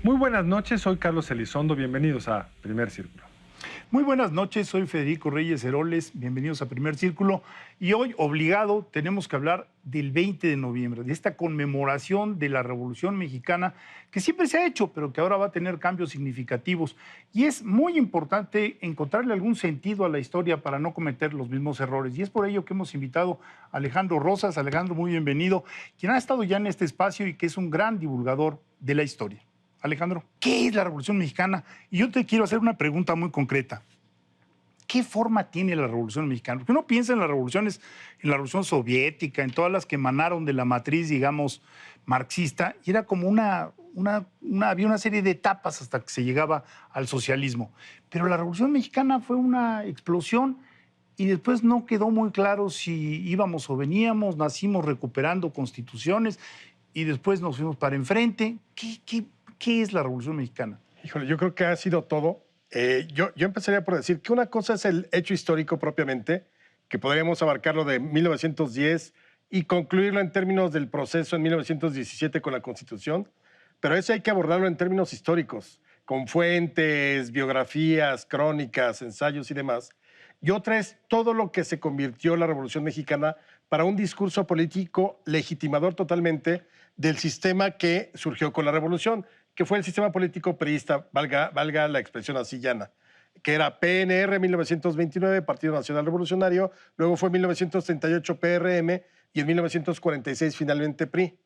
Muy buenas noches, soy Carlos Elizondo, bienvenidos a Primer Círculo. Muy buenas noches, soy Federico Reyes Heroles, bienvenidos a Primer Círculo. Y hoy, obligado, tenemos que hablar del 20 de noviembre, de esta conmemoración de la Revolución Mexicana, que siempre se ha hecho, pero que ahora va a tener cambios significativos. Y es muy importante encontrarle algún sentido a la historia para no cometer los mismos errores. Y es por ello que hemos invitado a Alejandro Rosas. Alejandro, muy bienvenido, quien ha estado ya en este espacio y que es un gran divulgador de la historia. Alejandro, ¿qué es la Revolución Mexicana? Y yo te quiero hacer una pregunta muy concreta. ¿Qué forma tiene la Revolución Mexicana? Porque uno piensa en las revoluciones, en la Revolución Soviética, en todas las que emanaron de la matriz, digamos, marxista, y era como había una serie de etapas hasta que se llegaba al socialismo. Pero la Revolución Mexicana fue una explosión y después no quedó muy claro si íbamos o veníamos, nacimos recuperando constituciones y después nos fuimos para enfrente. ¿Qué es la Revolución Mexicana? Híjole, yo creo que ha sido todo. Yo empezaría por decir que una cosa es el hecho histórico propiamente, que podríamos abarcarlo de 1910 y concluirlo en términos del proceso en 1917 con la Constitución, pero eso hay que abordarlo en términos históricos, con fuentes, biografías, crónicas, ensayos y demás. Y otra es todo lo que se convirtió la Revolución Mexicana para un discurso político legitimador totalmente del sistema que surgió con la Revolución, que fue el sistema político priista, valga la expresión así llana, que era PNR 1929, Partido Nacional Revolucionario, luego fue 1938 PRM y en 1946 finalmente PRI.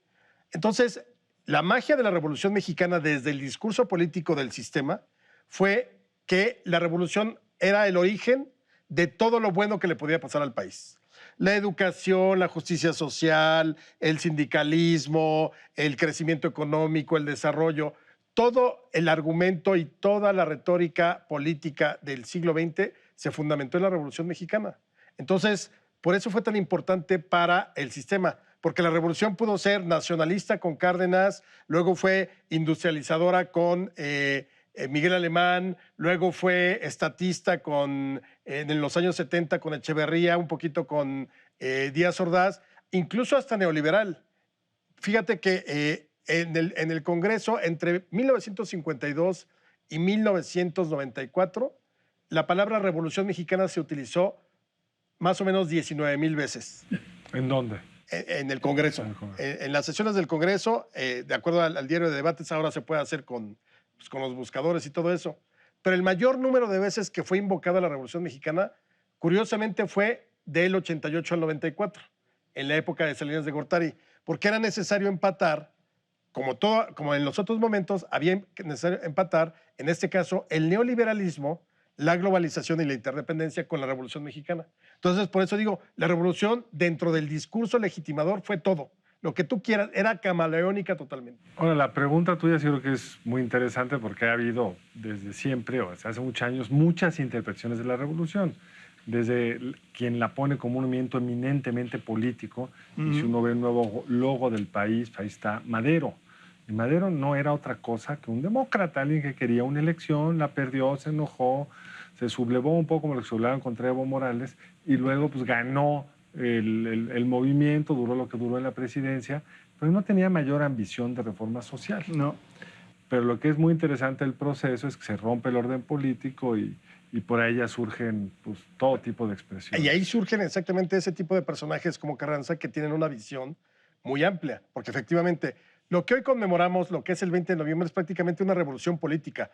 Entonces, la magia de la Revolución Mexicana desde el discurso político del sistema fue que la revolución era el origen de todo lo bueno que le podía pasar al país. La educación, la justicia social, el sindicalismo, el crecimiento económico, el desarrollo, todo el argumento y toda la retórica política del siglo XX se fundamentó en la Revolución Mexicana. Entonces, por eso fue tan importante para el sistema, porque la revolución pudo ser nacionalista con Cárdenas, luego fue industrializadora con Miguel Alemán, luego fue estatista en los años 70 con Echeverría, un poquito con Díaz Ordaz, incluso hasta neoliberal. Fíjate que en el Congreso, entre 1952 y 1994, la palabra Revolución Mexicana se utilizó más o menos 19,000 veces. ¿En dónde? En el Congreso. En las sesiones del Congreso, de acuerdo al diario de debates, ahora se puede hacer con los buscadores y todo eso. Pero el mayor número de veces que fue invocada la Revolución Mexicana, curiosamente, fue del 88 al 94, en la época de Salinas de Gortari, porque era necesario empatar, como en los otros momentos, había necesario empatar, en este caso, el neoliberalismo, la globalización y la interdependencia con la Revolución Mexicana. Entonces, por eso digo, la revolución dentro del discurso legitimador fue todo. Lo que tú quieras, era camaleónica totalmente. Ahora, la pregunta tuya sí creo que es muy interesante porque ha habido desde siempre, o desde hace muchos años, muchas interpretaciones de la revolución. Desde quien la pone como un movimiento eminentemente político, y si uno ve el nuevo logo del país, ahí está Madero. Y Madero no era otra cosa que un demócrata, alguien que quería una elección, la perdió, se enojó, se sublevó un poco como lo que se sublevaron contra Evo Morales, y luego pues ganó el movimiento, duró lo que duró en la presidencia, pero no tenía mayor ambición de reforma social. No. Pero lo que es muy interesante del proceso es que se rompe el orden político y por ahí ya surgen pues, todo tipo de expresiones. Y ahí surgen exactamente ese tipo de personajes como Carranza que tienen una visión muy amplia, porque efectivamente lo que hoy conmemoramos, lo que es el 20 de noviembre, es prácticamente una revolución política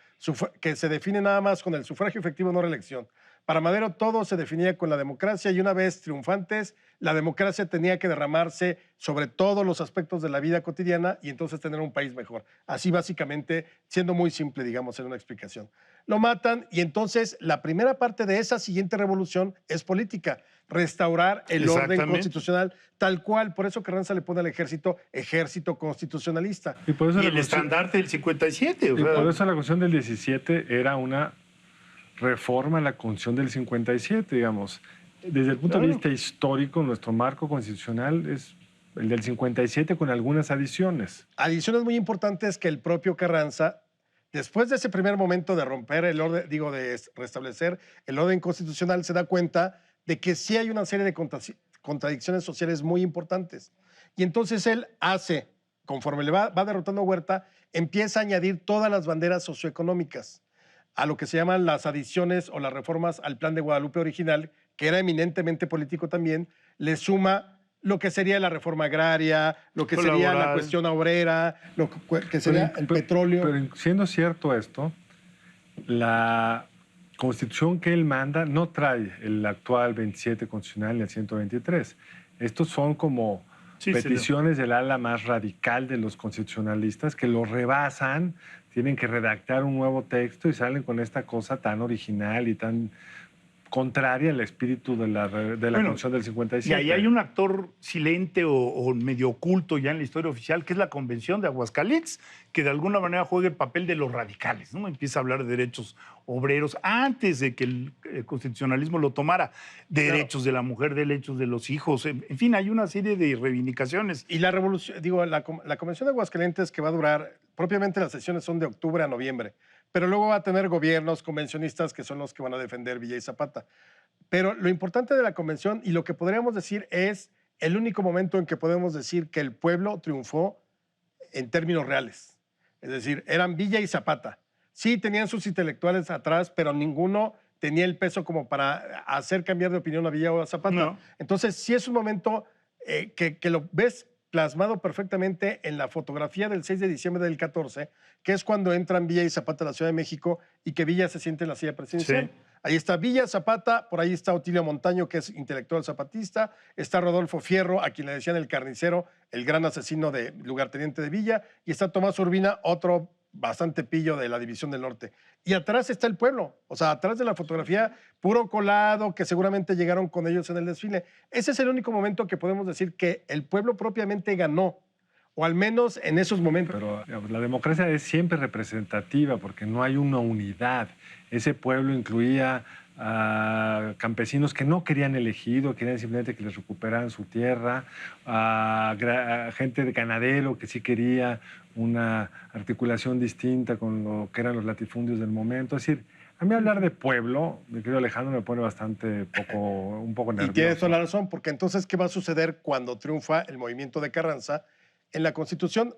que se define nada más con el sufragio efectivo, no reelección. Para Madero todo se definía con la democracia y una vez triunfantes, la democracia tenía que derramarse sobre todos los aspectos de la vida cotidiana y entonces tener un país mejor. Así básicamente, siendo muy simple, digamos, en una explicación. Lo matan y entonces la primera parte de esa siguiente revolución es política. Restaurar el orden constitucional tal cual. Por eso Carranza le pone al ejército constitucionalista. Y, por eso el estandarte del 57. Y por eso la Constitución del 17 era una reforma a la Constitución del 57, digamos. Desde el punto de vista histórico, nuestro marco constitucional es el del 57 con algunas adiciones. Adiciones muy importantes que el propio Carranza, después de ese primer momento de romper el orden, de restablecer el orden constitucional, se da cuenta de que sí hay una serie de contradicciones sociales muy importantes. Y entonces él hace, conforme le va derrotando a Huerta, empieza a añadir todas las banderas socioeconómicas a lo que se llaman las adiciones o las reformas al Plan de Guadalupe original, que era eminentemente político también, le suma lo que sería la reforma agraria, lo que sería la cuestión obrera, lo que sería el petróleo. Pero siendo cierto esto, la constitución que él manda no trae el actual 27 constitucional ni el 123. Estos son como peticiones del ala más radical de los constitucionalistas que lo rebasan, tienen que redactar un nuevo texto y salen con esta cosa tan original y tan contraria al espíritu de la Constitución del 57. Y ahí hay un actor silente o medio oculto ya en la historia oficial, que es la Convención de Aguascalientes, que de alguna manera juega el papel de los radicales, ¿no? Empieza a hablar de derechos obreros antes de que el constitucionalismo lo tomara, derechos de la mujer, derechos de los hijos, en fin, hay una serie de reivindicaciones. Y la revolución, digo, la Convención de Aguascalientes, que va a durar, propiamente las sesiones son de octubre a noviembre, pero luego va a tener gobiernos convencionistas que son los que van a defender Villa y Zapata. Pero lo importante de la convención y lo que podríamos decir es el único momento en que podemos decir que el pueblo triunfó en términos reales. Es decir, eran Villa y Zapata. Sí, tenían sus intelectuales atrás, pero ninguno tenía el peso como para hacer cambiar de opinión a Villa o a Zapata. No. Entonces, sí es un momento que lo ves plasmado perfectamente en la fotografía del 6 de diciembre del 14, que es cuando entran Villa y Zapata a la Ciudad de México y que Villa se siente en la silla presidencial. Sí. Ahí está Villa, Zapata, por ahí está Otilio Montaño, que es intelectual zapatista, está Rodolfo Fierro, a quien le decían el carnicero, el gran asesino de lugarteniente de Villa, y está Tomás Urbina, otro bastante pillo de la División del Norte. Y atrás está el pueblo, o sea, atrás de la fotografía, puro colado, que seguramente llegaron con ellos en el desfile. Ese es el único momento que podemos decir que el pueblo propiamente ganó, o al menos en esos momentos. Pero digamos, la democracia es siempre representativa porque no hay una unidad. Ese pueblo incluía a campesinos que no querían elegido, querían simplemente que les recuperaran su tierra, a gente de ganadero que sí quería una articulación distinta con lo que eran los latifundios del momento. Es decir, a mí hablar de pueblo, mi querido Alejandro, me pone un poco nervioso. Y tienes toda la razón, porque entonces, ¿qué va a suceder cuando triunfa el movimiento de Carranza? En la Constitución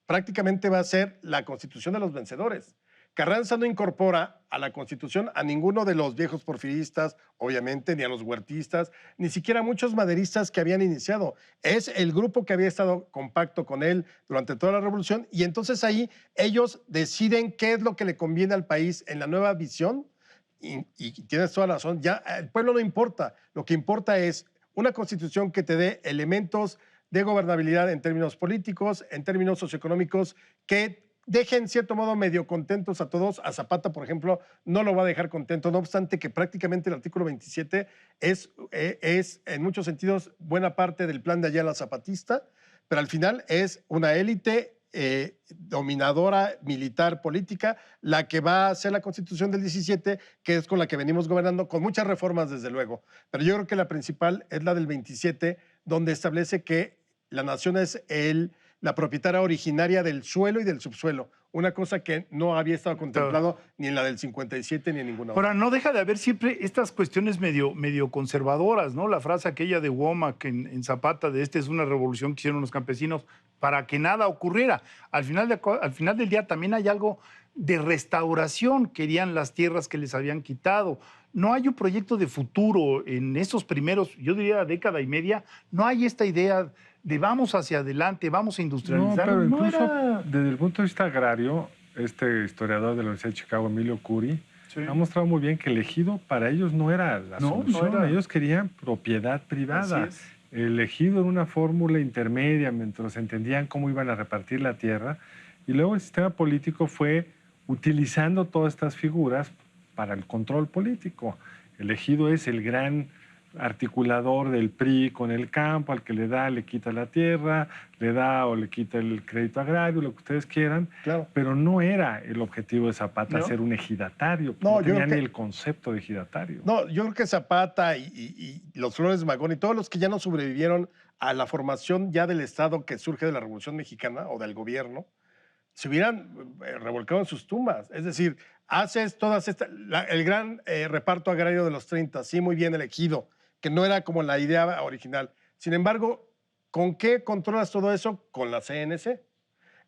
prácticamente va a ser la Constitución de los vencedores. Carranza no incorpora a la Constitución a ninguno de los viejos porfiristas, obviamente, ni a los huertistas, ni siquiera a muchos maderistas que habían iniciado. Es el grupo que había estado compacto con él durante toda la revolución y entonces ahí ellos deciden qué es lo que le conviene al país en la nueva visión y tienes toda la razón, ya el pueblo no importa, lo que importa es una Constitución que te dé elementos de gobernabilidad en términos políticos, en términos socioeconómicos, que dejen, en cierto modo, medio contentos a todos. A Zapata, por ejemplo, no lo va a dejar contento, no obstante que prácticamente el artículo 27 es en muchos sentidos, buena parte del plan de Ayala zapatista, pero al final es una élite dominadora, militar, política, la que va a hacer la Constitución del 17, que es con la que venimos gobernando, con muchas reformas, desde luego. Pero yo creo que la principal es la del 27, donde establece que la nación es la propietaria originaria del suelo y del subsuelo, una cosa que no había estado contemplado ni en la del 57 ni en ninguna otra. Ahora, no deja de haber siempre estas cuestiones medio conservadoras, ¿no? La frase aquella de Womack en Zapata de es una revolución que hicieron los campesinos para que nada ocurriera. Al final del día también hay algo de restauración, querían las tierras que les habían quitado. No hay un proyecto de futuro en esos primeros, yo diría, década y media. No hay esta idea de vamos hacia adelante, vamos a industrializar. No, pero incluso desde el punto de vista agrario, este historiador de la Universidad de Chicago, Emilio Cury, ha mostrado muy bien que el ejido para ellos no era la solución. No era. Ellos querían propiedad privada. El ejido era una fórmula intermedia mientras entendían cómo iban a repartir la tierra. Y luego el sistema político fue utilizando todas estas figuras para el control político. El ejido es el gran articulador del PRI con el campo, al que le quita la tierra, le da o le quita el crédito agrario, lo que ustedes quieran, claro. Pero no era el objetivo de Zapata ser un ejidatario, no tenía ni el concepto de ejidatario. No, yo creo que Zapata y los Flores Magón y todos los que ya no sobrevivieron a la formación ya del Estado que surge de la Revolución Mexicana o del gobierno, se hubieran revolcado en sus tumbas. Es decir, haces todas estas, el gran reparto agrario de los 30, sí, muy bien elegido, que no era como la idea original. Sin embargo, ¿con qué controlas todo eso? Con la CNC.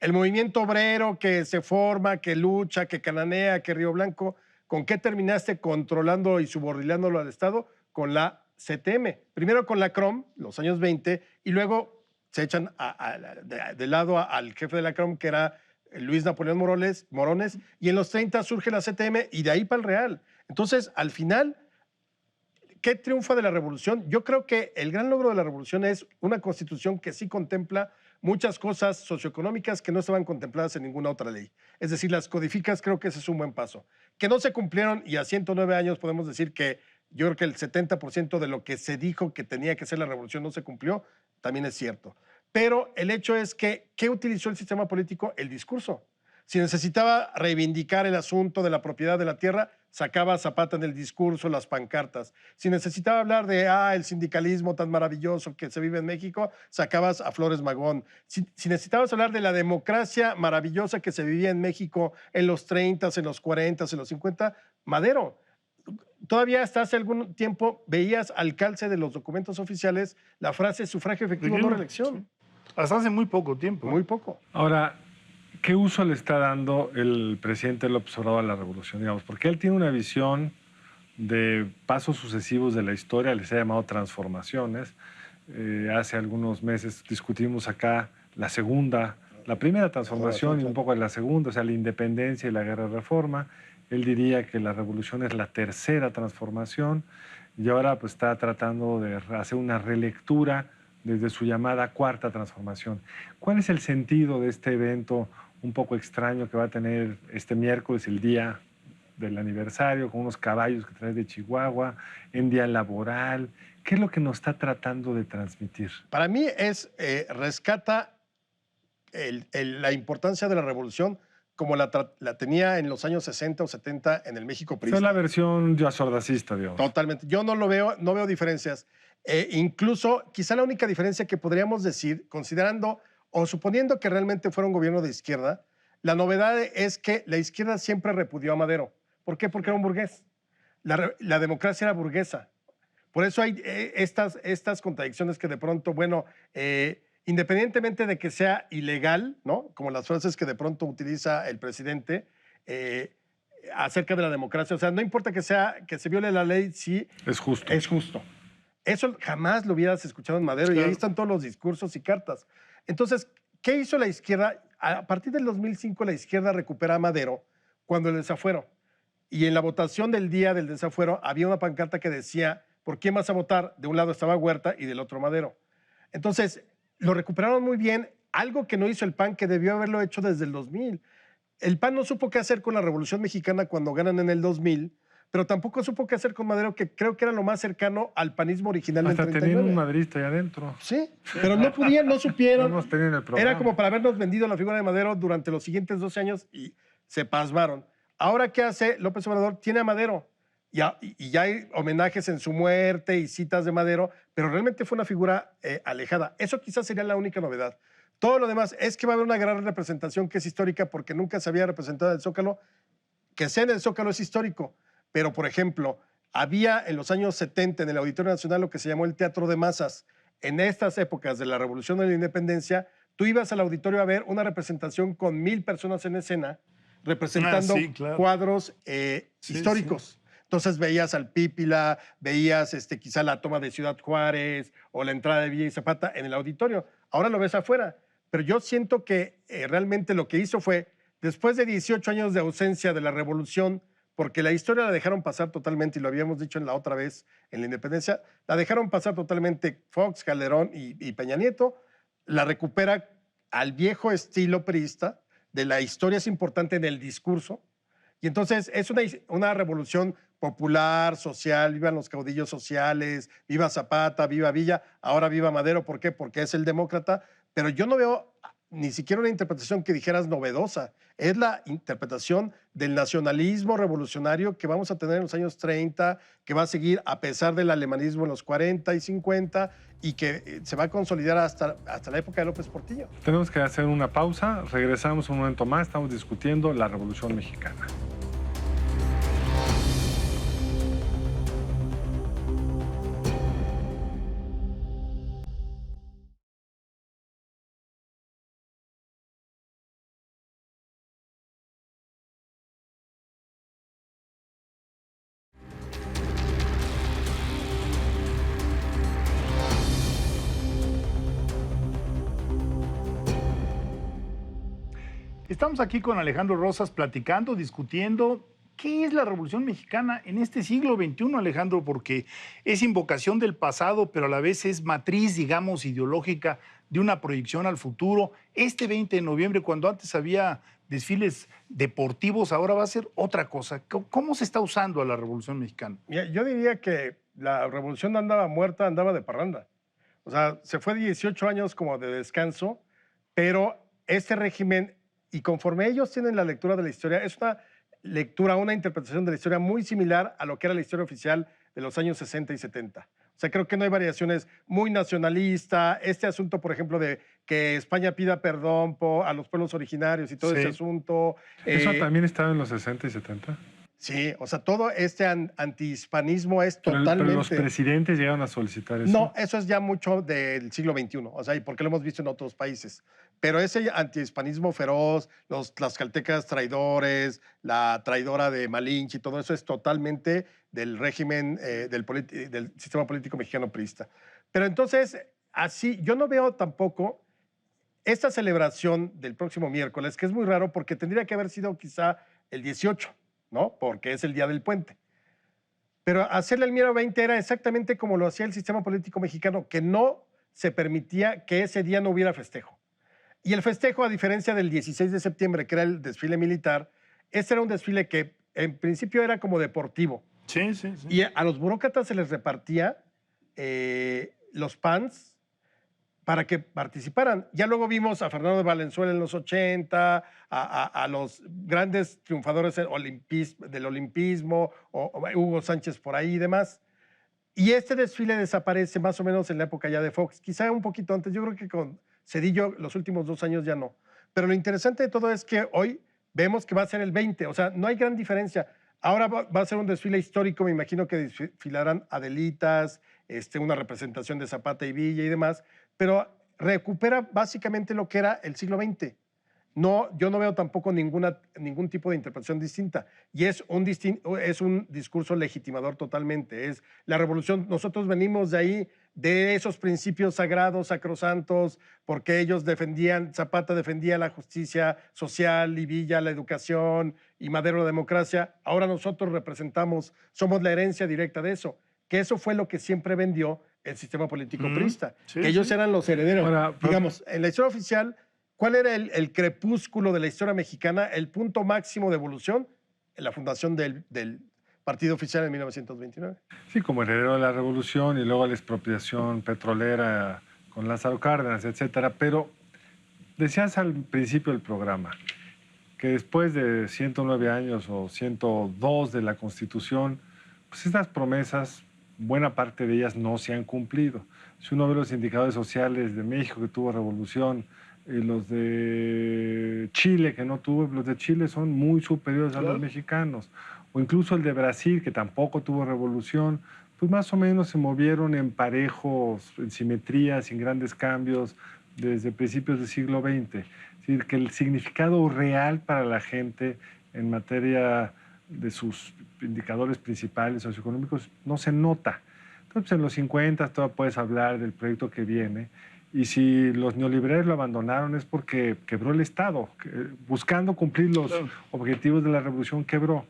El movimiento obrero que se forma, que lucha, que cananea, que Río Blanco, ¿con qué terminaste controlando y subordinándolo al Estado? Con la CTM. Primero con la CROM, los años 20, y luego se echan de lado al jefe de la CROM, que era Luis Napoleón Morones, y en los 30 surge la CTM y de ahí para el Real. Entonces, al final, ¿qué triunfa de la revolución? Yo creo que el gran logro de la revolución es una constitución que sí contempla muchas cosas socioeconómicas que no estaban contempladas en ninguna otra ley. Es decir, las codificas, creo que ese es un buen paso. Que no se cumplieron y a 109 años podemos decir que yo creo que el 70% de lo que se dijo que tenía que ser la revolución no se cumplió, también es cierto. Pero el hecho es que, ¿qué utilizó el sistema político? El discurso. Si necesitaba reivindicar el asunto de la propiedad de la tierra, sacaba a Zapata en el discurso, las pancartas. Si necesitaba hablar de el sindicalismo tan maravilloso que se vive en México, sacabas a Flores Magón. Si necesitabas hablar de la democracia maravillosa que se vivía en México en los 30, en los 40, en los 50, Madero. Todavía hasta hace algún tiempo veías al calce de los documentos oficiales la frase sufragio efectivo, no reelección. Hasta hace muy poco tiempo. Muy poco. Ahora, ¿qué uso le está dando el presidente López Obrador a la revolución? Digamos, porque él tiene una visión de pasos sucesivos de la historia, les ha llamado transformaciones. Hace algunos meses discutimos acá la primera transformación y un poco de la segunda, o sea, la independencia y la guerra de reforma. Él diría que la revolución es la tercera transformación y ahora pues, está tratando de hacer una relectura desde su llamada cuarta transformación. ¿Cuál es el sentido de este evento un poco extraño que va a tener este miércoles, el día del aniversario, con unos caballos que trae de Chihuahua, en día laboral? ¿Qué es lo que nos está tratando de transmitir? Para mí rescata la importancia de la revolución como la tenía en los años 60 o 70 en el México priista. Es la versión ya sordacista, digamos. Totalmente. Yo no veo diferencias. Incluso, quizá la única diferencia que podríamos decir, considerando o suponiendo que realmente fuera un gobierno de izquierda, la novedad es que la izquierda siempre repudió a Madero. ¿Por qué? Porque era un burgués. La democracia era burguesa. Por eso hay estas contradicciones que de pronto, bueno, independientemente de que sea ilegal, ¿no? Como las frases que de pronto utiliza el presidente acerca de la democracia. O sea, no importa que se viole la ley, sí es justo. Es justo. Eso jamás lo hubieras escuchado en Madero, claro. Y ahí están todos los discursos y cartas. Entonces, ¿qué hizo la izquierda? A partir del 2005, la izquierda recupera a Madero cuando el desafuero. Y en la votación del día del desafuero había una pancarta que decía, ¿por quién vas a votar? De un lado estaba Huerta y del otro Madero. Entonces, lo recuperaron muy bien, algo que no hizo el PAN, que debió haberlo hecho desde el 2000. El PAN no supo qué hacer con la Revolución Mexicana cuando ganan en el 2000, pero tampoco supo qué hacer con Madero, que creo que era lo más cercano al panismo original del 39. Hasta tenían un madrista ahí adentro. Sí, pero no podían, no supieron. No tenían el programa. Era como para habernos vendido la figura de Madero durante los siguientes 12 años y se pasmaron. Ahora, ¿qué hace López Obrador? Tiene a Madero. Y ya hay homenajes en su muerte y citas de Madero, pero realmente fue una figura alejada. Eso quizás sería la única novedad. Todo lo demás es que va a haber una gran representación que es histórica porque nunca se había representado en el Zócalo. Que sea en el Zócalo es histórico, pero, por ejemplo, había en los años 70 en el Auditorio Nacional lo que se llamó el Teatro de Masas. En estas épocas de la Revolución de la Independencia, tú ibas al auditorio a ver una representación con 1000 personas en escena representando cuadros históricos. Sí. Entonces veías al Pípila, veías quizá la toma de Ciudad Juárez o la entrada de Villa y Zapata en el auditorio. Ahora lo ves afuera. Pero yo siento que realmente lo que hizo fue, después de 18 años de ausencia de la revolución, porque la historia la dejaron pasar totalmente, y lo habíamos dicho en la otra vez en la Independencia, la dejaron pasar totalmente Fox, Calderón y Peña Nieto, la recupera al viejo estilo priista, de la historia es importante en el discurso, y entonces es una revolución popular, social, vivan los caudillos sociales, viva Zapata, viva Villa, ahora viva Madero. ¿Por qué? Porque es el demócrata, pero yo no veo ni siquiera una interpretación que dijeras novedosa. Es la interpretación del nacionalismo revolucionario que vamos a tener en los años 30, que va a seguir a pesar del alemanismo en los 40 y 50 y que se va a consolidar hasta la época de López Portillo. Tenemos que hacer una pausa, regresamos un momento más, estamos discutiendo la Revolución Mexicana. Estamos aquí con Alejandro Rosas platicando, discutiendo qué es la Revolución Mexicana en este siglo XXI, Alejandro, porque es invocación del pasado, pero a la vez es matriz, digamos, ideológica de una proyección al futuro. Este 20 de noviembre, cuando antes había desfiles deportivos, ahora va a ser otra cosa. ¿Cómo se está usando a la Revolución Mexicana? Mira, yo diría que la revolución no andaba muerta, andaba de parranda. O sea, se fue 18 años como de descanso, pero este régimen, y conforme ellos tienen la lectura de la historia, es una lectura, una interpretación de la historia muy similar a lo que era la historia oficial de los años 60 y 70. O sea, creo que no hay variaciones muy nacionalista. Este asunto, por ejemplo, de que España pida perdón a los pueblos originarios y todo ese asunto. ¿Eso también estaba en los 60 y 70? Sí, o sea, todo este antihispanismo es totalmente... Pero los presidentes llegaron a solicitar eso. No, eso es ya mucho del siglo XXI, o sea, y porque lo hemos visto en otros países. Pero ese antihispanismo feroz, los tlaxcaltecas traidores, la traidora de Malinche y todo eso es totalmente del régimen, del sistema político mexicano priista. Pero entonces, así, yo no veo tampoco esta celebración del próximo miércoles, que es muy raro porque tendría que haber sido quizá el 18, ¿no? Porque es el día del puente. Pero hacerle el mero 20 era exactamente como lo hacía el sistema político mexicano, que no se permitía que ese día no hubiera festejo. Y el festejo, a diferencia del 16 de septiembre, que era el desfile militar, este era un desfile que en principio era como deportivo. Sí, sí, sí. Y a los burócratas se les repartía los PANs para que participaran. Ya luego vimos a Fernando de Valenzuela en los 80, a los grandes triunfadores del olimpismo, o Hugo Sánchez por ahí y demás. Y este desfile desaparece más o menos en la época ya de Fox, quizá un poquito antes. Yo creo que con Zedillo los últimos 2 años ya no. Pero lo interesante de todo es que hoy vemos que va a ser el 20, o sea, no hay gran diferencia. Ahora va a ser un desfile histórico, me imagino que desfilarán Adelitas, una representación de Zapata y Villa y demás, pero recupera básicamente lo que era el siglo XX. No, yo no veo tampoco ningún tipo de interpretación distinta. Y es un discurso legitimador totalmente. Es la revolución. Nosotros venimos de ahí, de esos principios sagrados, sacrosantos, porque ellos Zapata defendía la justicia social y Villa la educación y Madero la democracia. Ahora nosotros somos la herencia directa de eso. Que eso fue lo que siempre vendió el sistema político priista. Sí, que ellos eran los herederos. Ahora, digamos, en la historia oficial, ¿cuál era el crepúsculo de la historia mexicana? El punto máximo de evolución en la fundación del partido oficial en 1929. Sí, como heredero de la revolución y luego la expropiación petrolera con Lázaro Cárdenas, etcétera. Pero decías al principio del programa que después de 109 años o 102 de la Constitución, pues estas promesas, buena parte de ellas no se han cumplido. Si uno ve los indicadores sociales de México, que tuvo revolución, y los de Chile, que no tuvo, los de Chile son muy superiores a los mexicanos. O incluso el de Brasil, que tampoco tuvo revolución, pues más o menos se movieron en parejos, en simetría, sin grandes cambios, desde principios del siglo XX. Es decir, que el significado real para la gente en materia de sus indicadores principales socioeconómicos no se nota. Entonces, en los 50 todavía puedes hablar del proyecto que viene, y si los neoliberales lo abandonaron es porque quebró el Estado, buscando cumplir los objetivos de la revolución quebró.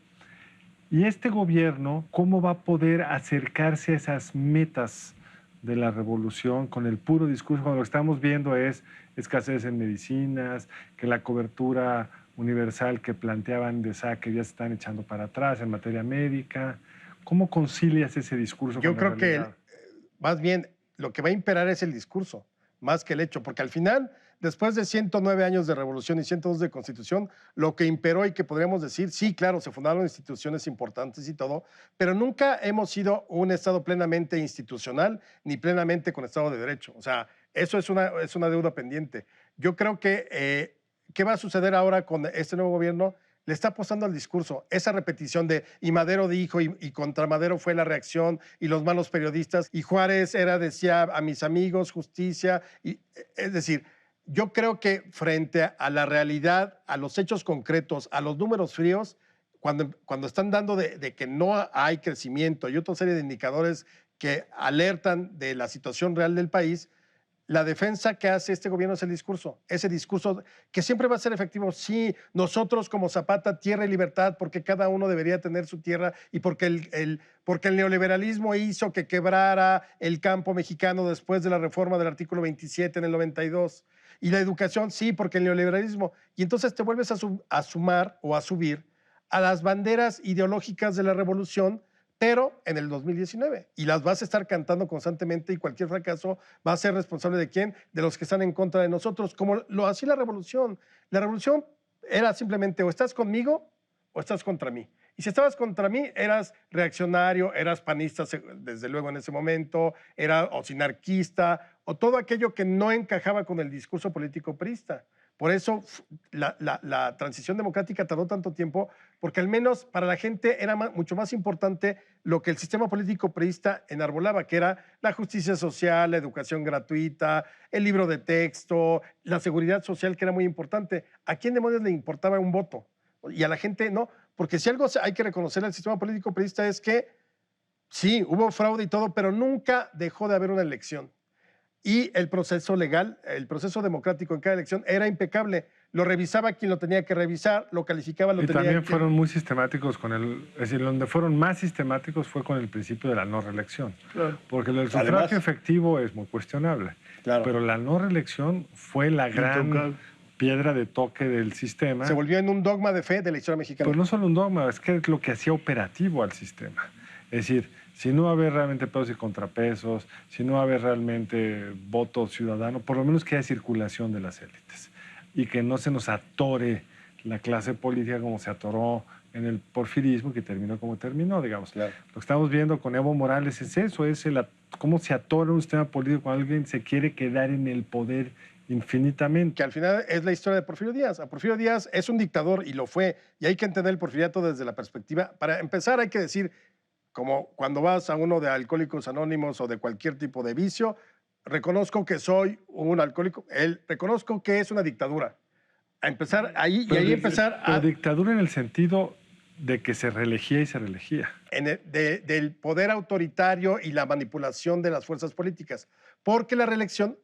Y este gobierno, ¿cómo va a poder acercarse a esas metas de la revolución con el puro discurso? Cuando lo que estamos viendo es escasez en medicinas, que la cobertura universal que planteaban de saque ya se están echando para atrás en materia médica. ¿Cómo concilias ese discurso Yo con la realidad? Yo creo que más bien lo que va a imperar es el discurso, más que el hecho, porque al final, después de 109 años de revolución y 102 de constitución, lo que imperó y que podríamos decir, sí, claro, se fundaron instituciones importantes y todo, pero nunca hemos sido un Estado plenamente institucional ni plenamente con Estado de Derecho. O sea, eso es una deuda pendiente. Yo creo que, ¿qué va a suceder ahora con este nuevo gobierno? Le está apostando al discurso, esa repetición de y Madero dijo y contra Madero fue la reacción y los malos periodistas y Juárez decía a mis amigos justicia, es decir, yo creo que frente a la realidad, a los hechos concretos, a los números fríos, cuando están dando de que no hay crecimiento y otra serie de indicadores que alertan de la situación real del país, la defensa que hace este gobierno es el discurso. Ese discurso que siempre va a ser efectivo. Sí, nosotros como Zapata, tierra y libertad, porque cada uno debería tener su tierra y porque el neoliberalismo hizo que quebrara el campo mexicano después de la reforma del artículo 27 en el 92. Y la educación, sí, porque el neoliberalismo. Y entonces te vuelves a sumar o a subir a las banderas ideológicas de la revolución, pero en el 2019. Y las vas a estar cantando constantemente y cualquier fracaso va a ser responsable ¿de quién? De los que están en contra de nosotros, como lo hacía la revolución. La revolución era simplemente o estás conmigo o estás contra mí. Y si estabas contra mí, eras reaccionario, eras panista, desde luego en ese momento, o sinarquista, o todo aquello que no encajaba con el discurso político priista. Por eso la transición democrática tardó tanto tiempo, porque al menos para la gente era mucho más importante lo que el sistema político priista enarbolaba, que era la justicia social, la educación gratuita, el libro de texto, la seguridad social, que era muy importante. ¿A quién demonios le importaba un voto? Y a la gente no, porque si algo hay que reconocer al sistema político priista es que sí, hubo fraude y todo, pero nunca dejó de haber una elección. Y el proceso legal, el proceso democrático en cada elección era impecable. Lo revisaba quien lo tenía que revisar, lo calificaba, lo y tenía también que... fueron muy sistemáticos es decir, donde fueron más sistemáticos fue con el principio de la no reelección. Claro. Porque el sufragio efectivo es muy cuestionable. Claro. Pero la no reelección fue la gran piedra de toque del sistema. Se volvió en un dogma de fe de la historia mexicana. Pues no solo un dogma, es que es lo que hacía operativo al sistema. Es decir, si no va a haber realmente pesos y contrapesos, si no va a haber realmente voto ciudadano, por lo menos que haya circulación de las élites y que no se nos atore la clase política como se atoró en el porfirismo, que terminó como terminó, digamos. Claro. Lo que estamos viendo con Evo Morales es eso, es cómo se atora un sistema político cuando alguien se quiere quedar en el poder infinitamente. Que al final es la historia de Porfirio Díaz. A Porfirio Díaz es un dictador y lo fue, y hay que entender el porfiriato desde la perspectiva. Para empezar hay que decir, como cuando vas a uno de Alcohólicos Anónimos o de cualquier tipo de vicio, reconozco que soy un alcohólico, reconozco que es una dictadura. A empezar ahí, Pero y ahí empezar pero dictadura en el sentido de que se reelegía y se reelegía. del poder autoritario y la manipulación de las fuerzas políticas. Porque la reelección,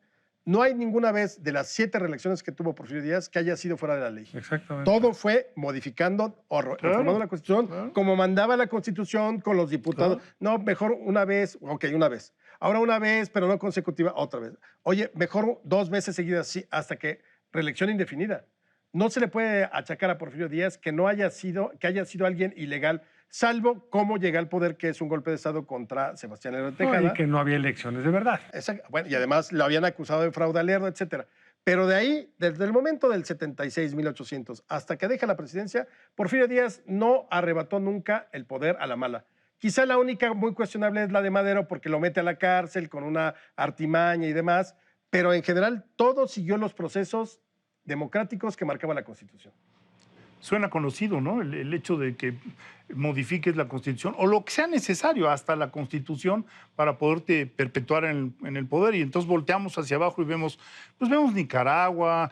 no hay ninguna vez de las 7 reelecciones que tuvo Porfirio Díaz que haya sido fuera de la ley. Exactamente. Todo fue modificando o reformando la Constitución, como mandaba la Constitución con los diputados. No, mejor una vez, ok, una vez. Ahora una vez, pero no consecutiva, otra vez. Oye, mejor 2 veces seguidas, sí, hasta que reelección indefinida. No se le puede achacar a Porfirio Díaz que haya sido alguien ilegal, salvo cómo llega al poder, que es un golpe de Estado contra Sebastián Lerdo de Tejada. Y que no había elecciones de verdad. Bueno, y además lo habían acusado de fraude a Lerdo, etcétera. Pero de ahí, desde el momento del 76, 1800, hasta que deja la presidencia, Porfirio Díaz no arrebató nunca el poder a la mala. Quizá la única muy cuestionable es la de Madero, porque lo mete a la cárcel con una artimaña y demás, pero en general todo siguió los procesos democráticos que marcaba la Constitución. Suena conocido, ¿no? El hecho de que modifiques la Constitución o lo que sea necesario hasta la Constitución para poderte perpetuar en el poder. Y entonces volteamos hacia abajo y vemos Nicaragua,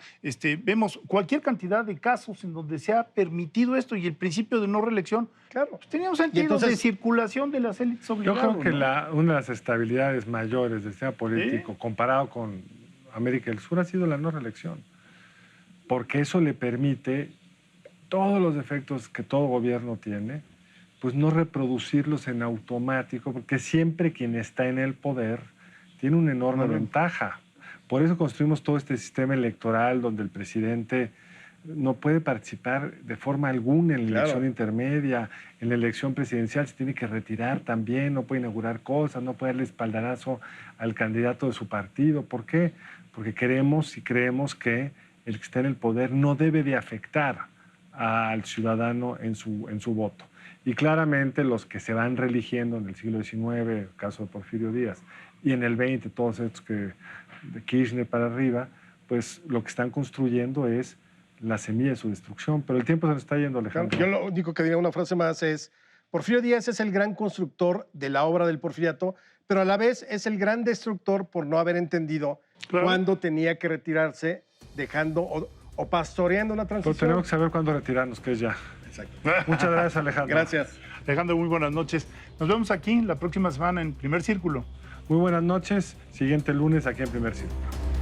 vemos cualquier cantidad de casos en donde se ha permitido esto y el principio de no reelección. Claro. Pues tenía un sentido de circulación de las élites obligadas. Yo creo que una de las estabilidades mayores del sistema político comparado con América del Sur ha sido la no reelección. Porque eso le permite todos los defectos que todo gobierno tiene, pues no reproducirlos en automático, porque siempre quien está en el poder tiene una enorme ventaja. Por eso construimos todo este sistema electoral donde el presidente no puede participar de forma alguna en la elección intermedia, en la elección presidencial se tiene que retirar también, no puede inaugurar cosas, no puede darle espaldarazo al candidato de su partido. ¿Por qué? Porque queremos y creemos que el que está en el poder no debe de afectar al ciudadano en su voto. Y claramente los que se van reeligiendo en el siglo XIX, el caso de Porfirio Díaz, y en el XX, todos estos de Kirchner para arriba, pues lo que están construyendo es la semilla de su destrucción. Pero el tiempo se nos está yendo, Alejandro. Yo lo único que diría una frase más es, Porfirio Díaz es el gran constructor de la obra del porfiriato, pero a la vez es el gran destructor por no haber entendido cuándo tenía que retirarse, dejando o pastoreando una transición. Pero tenemos que saber cuándo retirarnos, que es ya. Exacto. Muchas gracias, Alejandro. Gracias. Alejandro, muy buenas noches. Nos vemos aquí la próxima semana en Primer Círculo. Muy buenas noches. Siguiente lunes aquí en Primer Círculo.